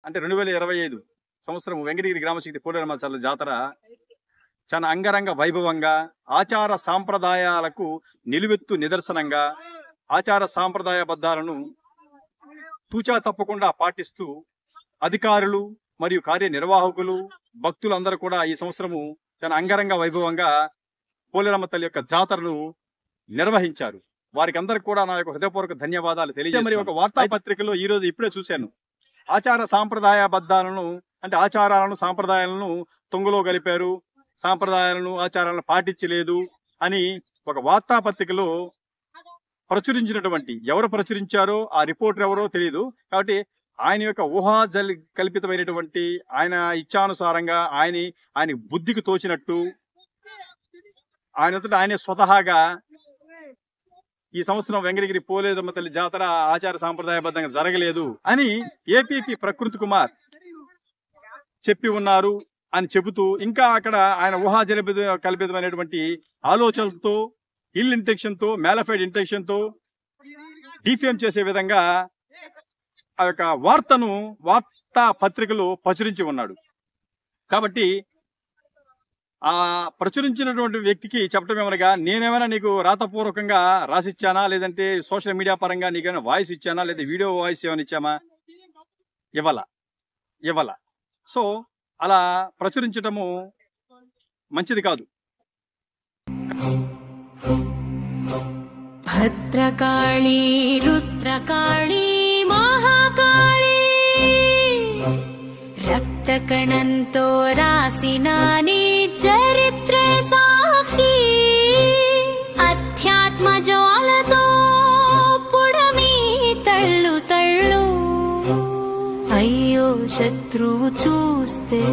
అంటే 2025 సంవత్సరం వెంకటగిరి గ్రామశక్తి పోలేరమ్మ తల్లి జాతర చాలా అంగరంగ వైభవంగా ఆచార సాంప్రదాయాలకు నిలువెత్తు నిదర్శనంగా ఆచార సాంప్రదాయబద్ధాలను తూచా తప్పకుండా పాటిస్తూ అధికారులు మరియు కార్యనిర్వాహకులు భక్తులందరూ కూడా ఈ సంవత్సరము చాలా అంగరంగ వైభవంగా పోలేరమ్మ తల్లి యొక్క జాతరను నిర్వహించారు. వారికి అందరికి కూడా నా యొక్క హృదయపూర్వక ధన్యవాదాలు తెలియజేస్తున్నాను. మరి ఒక వార్తాపత్రికలో ఈ రోజు ఇప్పుడే చూశాను, ఆచార సాంప్రదాయబద్ధాలను అంటే ఆచారాలను సాంప్రదాయాలను తొంగలో కలిపారు, సాంప్రదాయాలను ఆచారాలను పాటించలేదు అని ఒక వార్తాపత్రికలో ప్రచురించినటువంటి, ఎవరు ప్రచురించారో ఆ రిపోర్టర్ ఎవరో తెలియదు. కాబట్టి ఆయన యొక్క కల్పితమైనటువంటి ఆయన ఇచ్చానుసారంగా ఆయన బుద్ధికి తోచినట్టు ఆయనే స్వతహాగా ఈ సంవత్సరం వెంకటగిరి పోలేరమ్మ తల్లి జాతర ఆచార సాంప్రదాయబద్ధంగా జరగలేదు అని ఏపీపీ ప్రకృతి కుమార్ చెప్పి ఉన్నారు అని చెబుతూ, ఇంకా అక్కడ ఆయన కల్పితమైనటువంటి ఆలోచనలతో, ఇల్ ఇంటెన్షన్ తో, మ్యాలిఫైడ్ ఇంటెన్షన్ తో డిఫేమ్ చేసే విధంగా ఆ యొక్క వార్తా పత్రికలు ప్రచురించి ఉన్నాడు. కాబట్టి ఆ ప్రచురించినటువంటి వ్యక్తికి చెప్పడం ఏమనగా, నేనేమైనా నీకు రాతపూర్వకంగా రాసిచ్చానా, లేదంటే సోషల్ మీడియా పరంగా నీకేమైనా వాయిస్ ఇచ్చానా, లేదా వీడియో వాయిస్ ఏమైనా ఇచ్చామా? ఇవ్వాల. సో అలా ప్రచురించటము మంచిది కాదు. భద్రకాళీ రుద్రకాళీ మహాకాళీ రక్తకణంతో రాసిన నీ చరిత్రే సాక్షి, అధ్యాత్మ జ్వాలతో పుడమి తళ్ళు తళ్ళు, అయ్యో శత్రువు చూస్తే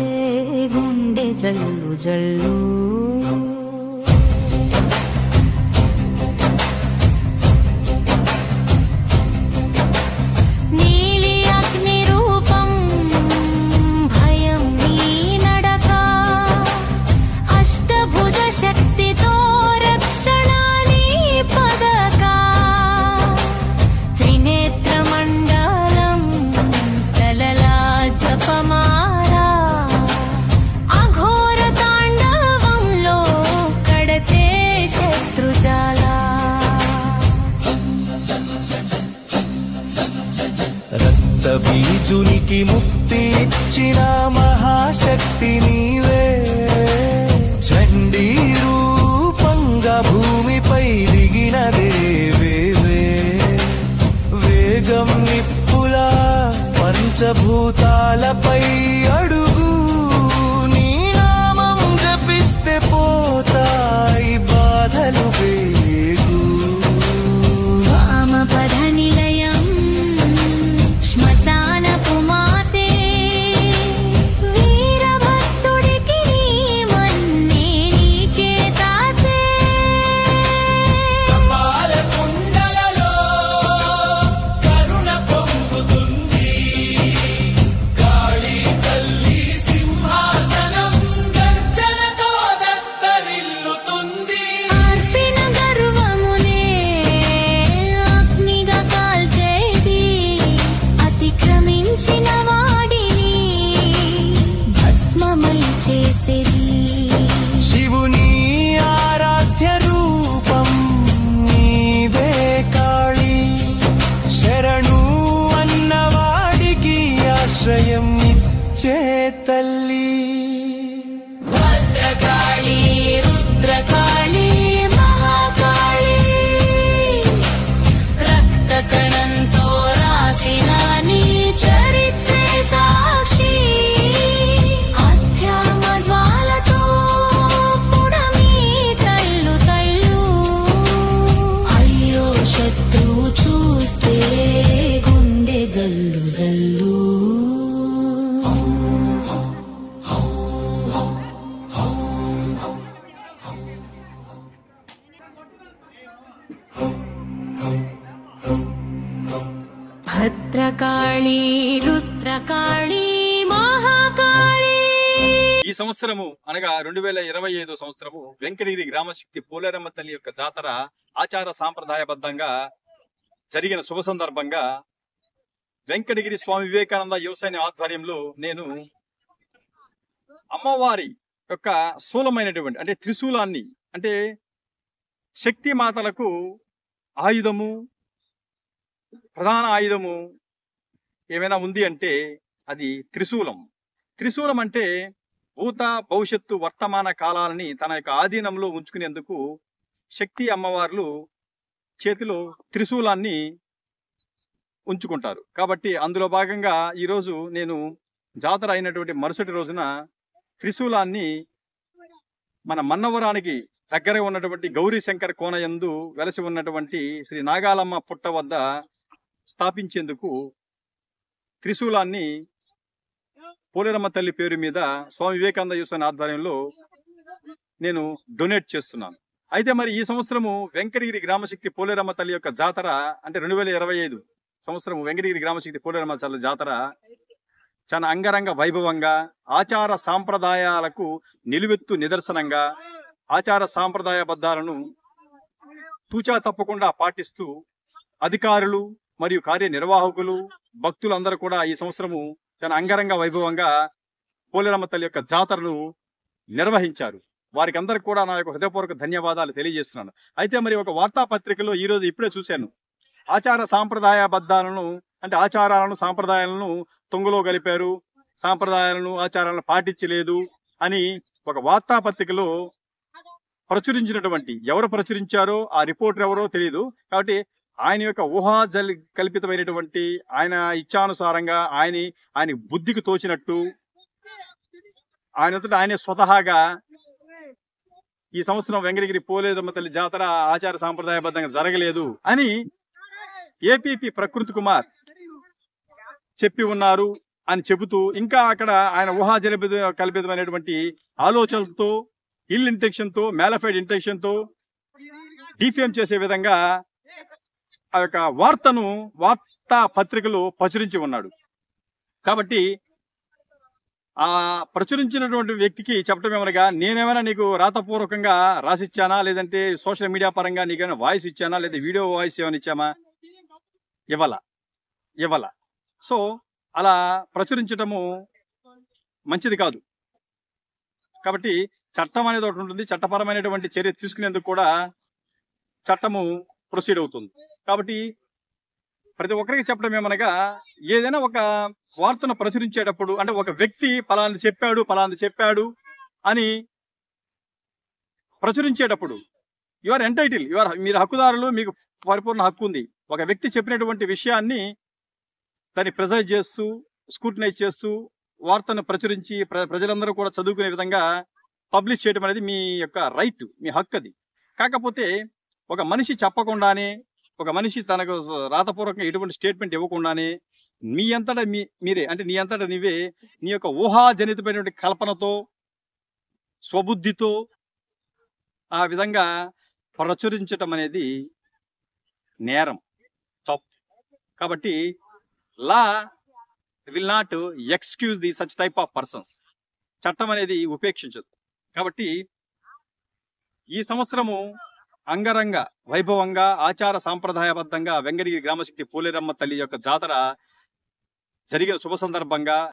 గుండె జల్లు జల్లు. శక్తితో రక్షణాని పదకా త్రినేత్ర మండలం తలలా జపమాలా, అఘోర తాండవంలో కడతే శత్రుజాలా. రక్త బీజునికి ముక్తి ఇచ్చిన మహాశక్తి నీవే, చండీ రూపంగా భూమిపై దిగిన దేవేవే, వేగం నిప్పులా పంచభూతాలపై అడుగు, నీ నామం జపిస్తే పోతాయి బాధలు వేగు. వామపద నిలయం శ్మశానపు మాతే, వీరభక్తుడికి మన్నే నీకే తాతే. పాలకుండలలో కరుణ పొంగుతుంది, కాళీ తల్లి సింహాసనం గర్జనతో దత్తరిల్లుతుంది. ఆర్పిన గర్వమునే అగ్నిగా కాల్చేది, అతిక్రమించిన వాడిని భస్మమై చేసేది. శివుని ఆరాధ్య రూపం నీవే కాళీ, శరణు అన్నవాడికి ఆశ్రయం ఇచ్చే తల్లి. భద్రకాళీ రుద్రకాళీ మహాకాళీ రక్తకణంతో రాసిన నీ చరిత్రే సాక్షి, అధ్యాత్మ జ్వాలతో పుడమి తళ్ళు తళ్ళు, అయ్యో శత్రువు చూస్తే గుండె జల్లు జల్లు. భద్రకాళీ రుద్రకాళీ మహాకాళీ. ఈ సంవత్సరము అనగా 2025 సంవత్సరము వెంకటగిరి గ్రామశక్తి పోలేరమ్మ తల్లి యొక్క జాతర ఆచార సాంప్రదాయబద్ధంగా జరిగిన శుభ సందర్భంగా వెంకటగిరి స్వామి వివేకానంద యువసేన ఆధ్వర్యంలో నేను అమ్మవారి యొక్క స్థూలమైనటువంటి అంటే త్రిశూలాన్ని, అంటే శక్తి మాతలకు ఆయుధము, ప్రధాన ఆయుధము ఏమైనా ఉంది అంటే అది త్రిశూలం. త్రిశూలం అంటే భూత భవిష్యత్తు వర్తమాన కాలాలని తన యొక్క ఆధీనంలో ఉంచుకునేందుకు శక్తి అమ్మవార్లు చేతిలో త్రిశూలాన్ని ఉంచుకుంటారు. కాబట్టి అందులో భాగంగా ఈరోజు నేను జాతర అయినటువంటి మరుసటి రోజున త్రిశూలాన్ని మన మన్నవరానికి దగ్గర ఉన్నటువంటి గౌరీ శంకర్ కోనయందు వెలసి ఉన్నటువంటి శ్రీ నాగాలమ్మ పుట్ట వద్ద స్థాపించేందుకు త్రిశూలాన్ని పోలేరమ్మ తల్లి పేరు మీద స్వామి వివేకానంద యువసేన ఆధ్వర్యంలో నేను డొనేట్ చేస్తున్నాను. అయితే మరి ఈ సంవత్సరము వెంకటగిరి గ్రామశక్తి పోలేరమ్మ తల్లి యొక్క జాతర అంటే 2025 సంవత్సరం వెంకటగిరి గ్రామశక్తి పోలేరమ్మ తల్లి జాతర చాలా అంగరంగ వైభవంగా, ఆచార సాంప్రదాయాలకు నిలువెత్తు నిదర్శనంగా, ఆచార సాంప్రదాయబద్ధాలను తూచా తప్పకుండా పాటిస్తూ అధికారులు మరియు కార్యనిర్వాహకులు భక్తులందరూ కూడా ఈ సంవత్సరము చాలా అంగరంగ వైభవంగా పోలేరమ్మ తల్లి యొక్క జాతరను నిర్వహించారు. వారికి అందరికి కూడా నా యొక్క హృదయపూర్వక ధన్యవాదాలు తెలియజేస్తున్నాను. అయితే మరి ఒక వార్తాపత్రికలో ఈరోజు ఇప్పుడే చూశాను, ఆచార సాంప్రదాయబద్ధాలను అంటే ఆచారాలను సాంప్రదాయాలను తొంగులో కలిపారు, సాంప్రదాయాలను ఆచారాలను పాటించలేదు అని ఒక వార్తాపత్రికలో ప్రచురించినటువంటి, ఎవరు ప్రచురించారో ఆ రిపోర్టర్ ఎవరో తెలియదు. కాబట్టి ఆయన యొక్క ఊహాజలి కల్పితమైనటువంటి, ఆయన ఇచ్చానుసారంగా ఆయన బుద్ధికి తోచినట్టు ఆయనంతటా ఆయనే స్వతహాగా ఈ సంవత్సరం వెంకటగిరి పోలేరమ్మ తల్లి జాతర ఆచార సాంప్రదాయబద్ధంగా జరగలేదు అని ఏపీపీ ప్రకృతి కుమార్ చెప్పి ఉన్నారు అని చెబుతూ, ఇంకా అక్కడ ఆయన ఊహాజలి కల్పితమైనటువంటి ఆలోచనలతో, ఇల్ ఇంటెన్షన్ తో, మ్యాలిఫైడ్ ఇంటెన్షన్ తో డిఫేమ్ చేసే విధంగా ఆ యొక్క వార్తా పత్రికలు ప్రచురించి ఉన్నాడు. కాబట్టి ఆ ప్రచురించినటువంటి వ్యక్తికి చెప్పడం ఏమనగా, నేనేమైనా నీకు రాతపూర్వకంగా రాసిచ్చానా, లేదంటే సోషల్ మీడియా పరంగా నీకేమైనా వాయిస్ ఇచ్చానా, లేదా వీడియో వాయిస్ ఏమైనా ఇచ్చామా? ఇవ్వాల. సో అలా ప్రచురించడము మంచిది కాదు. కాబట్టి చట్టం అనేది ఒకటి ఉంటుంది, చట్టపరమైనటువంటి చర్య తీసుకునేందుకు కూడా చట్టము ప్రొసీడ్ అవుతుంది. కాబట్టి ప్రతి ఒక్కరికి చెప్పడం ఏమనగా, ఏదైనా ఒక వార్తను ప్రచురించేటప్పుడు అంటే ఒక వ్యక్తి పలాంది చెప్పాడు అని ప్రచురించేటప్పుడు యు ఆర్ ఎంటైటిల్, మీరు హక్కుదారులు, మీకు పరిపూర్ణ హక్కు ఉంది. ఒక వ్యక్తి చెప్పినటువంటి విషయాన్ని దాన్ని ప్రెజైజ్ చేస్తూ, స్క్రూటినైజ్ చేస్తూ వార్తను ప్రచురించి ప్రజలందరూ కూడా చదువుకునే విధంగా పబ్లిష్ చేయడం అనేది మీ యొక్క రైట్, మీ హక్కు అది. కాకపోతే ఒక మనిషి చెప్పకుండానే, ఒక మనిషి తనకు రాతపూర్వకంగా ఎటువంటి స్టేట్మెంట్ ఇవ్వకుండానే మీ అంతటా మీరే అంటే నీ అంతటా నీవే నీ యొక్క ఊహాజనితమైనటువంటి కల్పనతో, స్వబుద్ధితో ఆ విధంగా ప్రచురించటం అనేది నేరం, తప్పు. కాబట్టి law will not excuse the such type of persons. చట్టం అనేది ఉపేక్షించదు. కాబట్టి ఈ సంవత్సరము అంగరంగ వైభవంగా, ఆచార సాంప్రదాయబద్ధంగా వెంకటగిరి గ్రామశక్తి పోలేరమ్మ తల్లి యొక్క జాతర జరిగిన శుభ సందర్భంగా